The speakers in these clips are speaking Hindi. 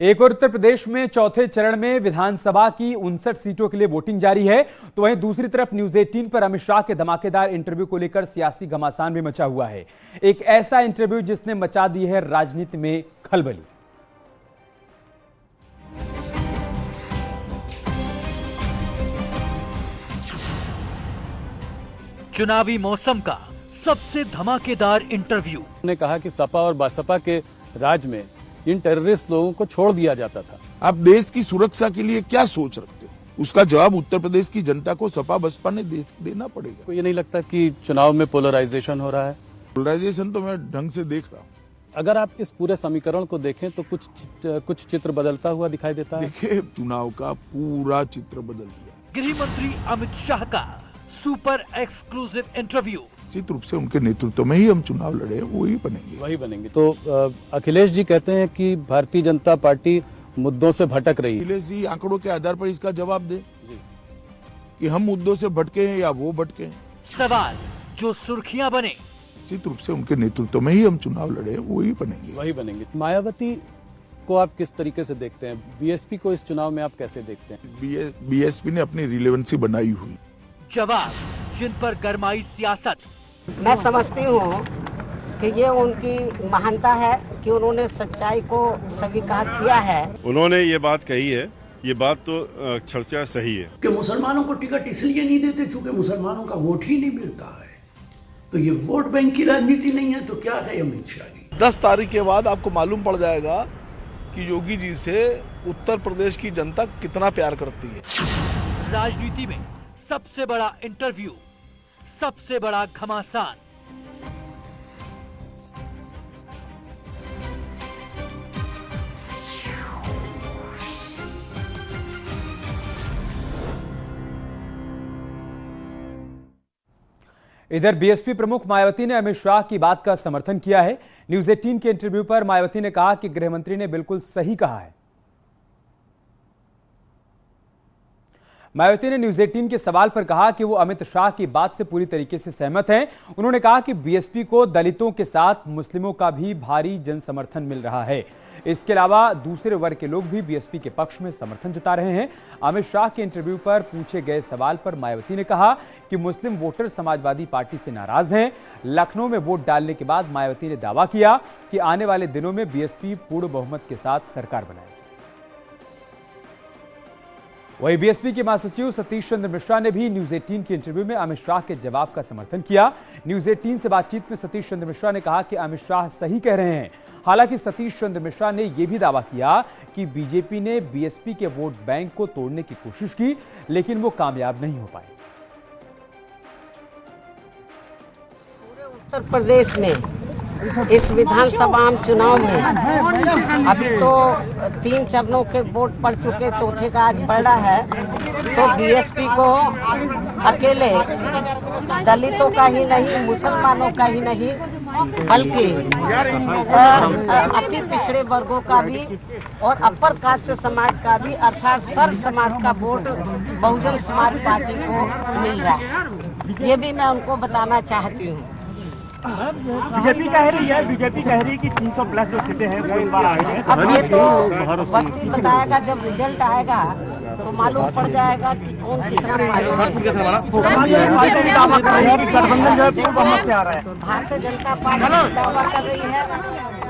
एक और उत्तर प्रदेश में चौथे चरण में विधानसभा की 59 सीटों के लिए वोटिंग जारी है, तो वहीं दूसरी तरफ न्यूज 18 पर अमित शाह के धमाकेदार इंटरव्यू को लेकर सियासी घमासान भी मचा हुआ है। एक ऐसा इंटरव्यू जिसने मचा दी है राजनीति में खलबली। चुनावी मौसम का सबसे धमाकेदार इंटरव्यू। उन्होंने कहा कि सपा और बसपा के राज में इन टेररिस्ट लोगों को छोड़ दिया जाता था। आप देश की सुरक्षा के लिए क्या सोच रखते हैं, उसका जवाब उत्तर प्रदेश की जनता को सपा बसपा ने देना पड़ेगा। तो ये नहीं लगता कि चुनाव में पोलराइजेशन हो रहा है? पोलराइजेशन तो मैं ढंग से देख रहा हूँ। अगर आप इस पूरे समीकरण को देखें तो कुछ चित्र बदलता हुआ दिखाई देता है। देखिए, चुनाव का पूरा चित्र बदल दिया। गृह मंत्री अमित शाह का सुपर एक्सक्लूसिव इंटरव्यू। निश्चित रूप से उनके नेतृत्व में ही हम चुनाव लड़े, वही बनेंगे। तो अखिलेश जी कहते हैं कि भारतीय जनता पार्टी मुद्दों से भटक रही है। अखिलेश जी आंकड़ों के आधार पर इसका जवाब दे कि हम मुद्दों से भटके हैं या वो भटके हैं। सवाल जो सुर्खियां बने। निश्चित रूप से उनके नेतृत्व में ही हम चुनाव लड़े, वही बनेंगे। मायावती को आप किस तरीके से देखते हैं? बीएसपी को इस चुनाव में आप कैसे देखते हैं? बीएसपी ने अपनी रिलेवेंसी बनाई हुई। जवाब जिन पर गरमाई सियासत। मैं समझती हूँ कि ये उनकी महानता है कि उन्होंने सच्चाई को स्वीकार किया है। उन्होंने ये बात कही है, ये बात तो चर्चा सही है कि मुसलमानों को टिकट इसलिए नहीं देते क्योंकि मुसलमानों का वोट ही नहीं मिलता है। तो ये वोट बैंक की राजनीति नहीं है तो क्या है अमित शाह जी? 10 तारीख के बाद आपको मालूम पड़ जाएगा कि योगी जी से उत्तर प्रदेश की जनता कितना प्यार करती है। राजनीति में सबसे बड़ा इंटरव्यू, सबसे बड़ा घमासान। इधर बीएसपी प्रमुख मायावती ने अमित शाह की बात का समर्थन किया है। न्यूज 18 के इंटरव्यू पर मायावती ने कहा कि गृहमंत्री ने बिल्कुल सही कहा है। मायावती ने न्यूज 18 के सवाल पर कहा कि वो अमित शाह की बात से पूरी तरीके से सहमत हैं। उन्होंने कहा कि बीएसपी को दलितों के साथ मुस्लिमों का भी भारी जन समर्थन मिल रहा है। इसके अलावा दूसरे वर्ग के लोग भी बीएसपी के पक्ष में समर्थन जता रहे हैं। अमित शाह के इंटरव्यू पर पूछे गए सवाल पर मायावती ने कहा कि मुस्लिम वोटर समाजवादी पार्टी से नाराज हैं। लखनऊ में वोट डालने के बाद मायावती ने दावा किया कि आने वाले दिनों में बीएसपी पूर्ण बहुमत के साथ सरकार बनाएगी। वहीं बीएसपी के महासचिव सतीश चंद्र मिश्रा ने भी न्यूज 18 के इंटरव्यू में अमित शाह के जवाब का समर्थन किया। न्यूज 18 से बातचीत में सतीश चंद्र मिश्रा ने कहा कि अमित शाह सही कह रहे हैं। हालांकि सतीश चंद्र मिश्रा ने यह भी दावा किया कि बीजेपी ने बीएसपी के वोट बैंक को तोड़ने की कोशिश की, लेकिन वो कामयाब नहीं हो पाए। पूरे उत्तर प्रदेश में इस विधानसभा चुनाव में अभी तो 3 चरणों के वोट पड़ चुके, चौथे का आज पड़ रहा है। तो बीएसपी को अकेले दलितों का ही नहीं, मुसलमानों का ही नहीं, बल्कि अति पिछड़े वर्गों का भी और अपर कास्ट समाज का भी, अर्थात सर्व समाज का वोट बहुजन समाज पार्टी को मिल रहा है। ये भी मैं उनको बताना चाहती हूँ। बीजेपी कह रही है कि 300 प्लस जो सीटें हैं वो इस बार आए हैं। अब ये तो वक्त ही बताएगा, जब रिजल्ट आएगा तो मालूम पड़ जाएगा कि कौन कितना भारतीय जनता पार्टी दावा कर रही है,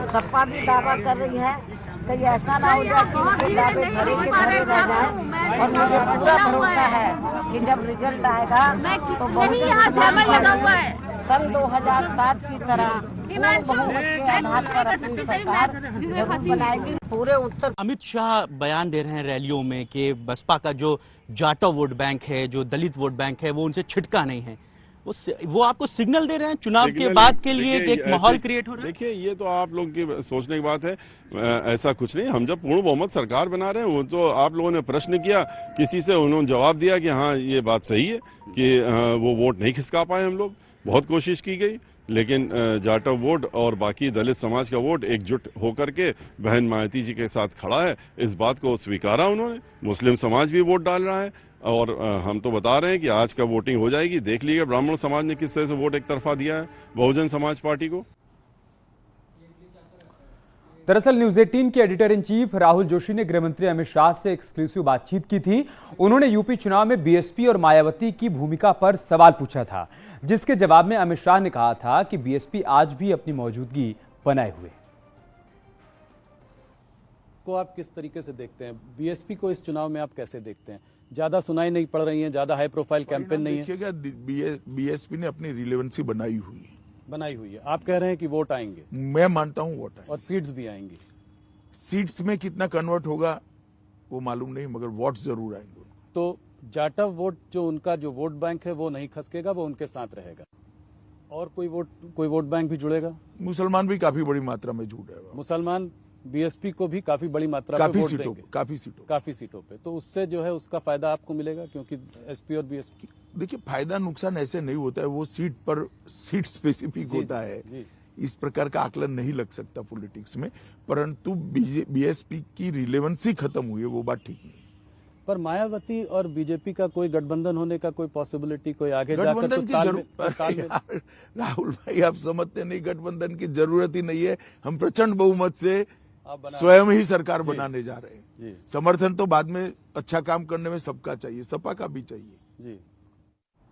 सपा भी दावा कर रही है। कहीं ऐसा ना हो जाए कि दावे भरे के भरे रह जाए। और मुझे पूरा भरोसा है कि जब रिजल्ट आएगा तो बहुत सन 2007 की तरह बहुमत के आधार पर अपनी सरकार जरूर बनाएगी। पूरे उत्तर अमित शाह बयान दे रहे हैं रैलियों में कि बसपा का जो जाटो वोट बैंक है, जो दलित वोट बैंक है, वो उनसे छिटका नहीं है। वो आपको सिग्नल दे रहे हैं चुनाव के बाद के लिए एक माहौल क्रिएट हो रहा है। देखिए, ये तो आप लोगों की सोचने की बात है। ऐसा कुछ नहीं। हम जब पूर्ण बहुमत सरकार बना रहे हैं, वो तो आप लोगों ने प्रश्न किया, किसी से उन्होंने जवाब दिया कि हाँ ये बात सही है कि वो वोट नहीं खिसका पाए हम लोग। बहुत कोशिश की गई, लेकिन जाटव वोट और बाकी दलित समाज का वोट एकजुट होकर के बहन मायावती जी के साथ खड़ा है। इस बात को स्वीकारा उन्होंने। मुस्लिम समाज भी वोट डाल रहा है और हम तो बता रहे हैं कि आज का वोटिंग हो जाएगी। देख लीजिए ब्राह्मण समाज ने किस तरह से वोट एक तरफा दिया है बहुजन समाज पार्टी को। दरअसल न्यूज 18 के editor in chief Rahul Joshi ने गृहमंत्री अमित शाह से एक्सक्लूसिव बातचीत की थी। उन्होंने यूपी चुनाव में बीएसपी और मायावती की भूमिका पर सवाल पूछा था, जिसके जवाब में अमित शाह ने कहा था कि बीएसपी आज भी अपनी मौजूदगी बनाए हुए है। को आप किस तरीके से देखते हैं? बीएसपी को इस चुनाव में आप कैसे देखते हैं? ज्यादा सुनाई नहीं पड़ रही है, ज्यादा हाई प्रोफाइल कैंपेन नहीं है। देखिएगा, बीएसपी ने अपनी रिलेवेंसी बनाई हुई है। आप कह रहे हैं कि वोट आएंगे? मैं मानता हूं वोट आएंगे और सीट्स भी आएंगी। सीट्स में कितना कन्वर्ट होगा वो मालूम नहीं, मगर वोट जरूर आएंगे। तो जाटव वोट जो उनका जो वोट बैंक है वो नहीं खसकेगा, वो उनके साथ रहेगा। और कोई वोट बैंक भी जुड़ेगा? मुसलमान भी काफी बड़ी मात्रा में जुड़ रहे हैं। मुसलमान बीएसपी को भी काफी बड़ी मात्रा में वोट देंगे, काफी सीटों पे। तो उससे जो है उसका फायदा आपको मिलेगा, क्योंकि एसपी और बीएसपी। देखिए, फायदा नुकसान ऐसे नहीं होता है, वो सीट स्पेसिफिक होता है। इस प्रकार का आकलन नहीं लग सकता पॉलिटिक्स में, परंतु बीएसपी की रिलेवेंसी खत्म हुई है, वो बात ठीक नहीं। पर मायावती और बीजेपी का कोई गठबंधन होने का कोई पॉसिबिलिटी, कोई आगे जाकर तो राहुल भाई, आप समझते नहीं, गठबंधन की जरूरत ही नहीं है। हम प्रचंड बहुमत से स्वयं ही सरकार बनाने जा रहे हैं। समर्थन तो बाद में अच्छा काम करने में सबका चाहिए, सपा का भी चाहिए। जी।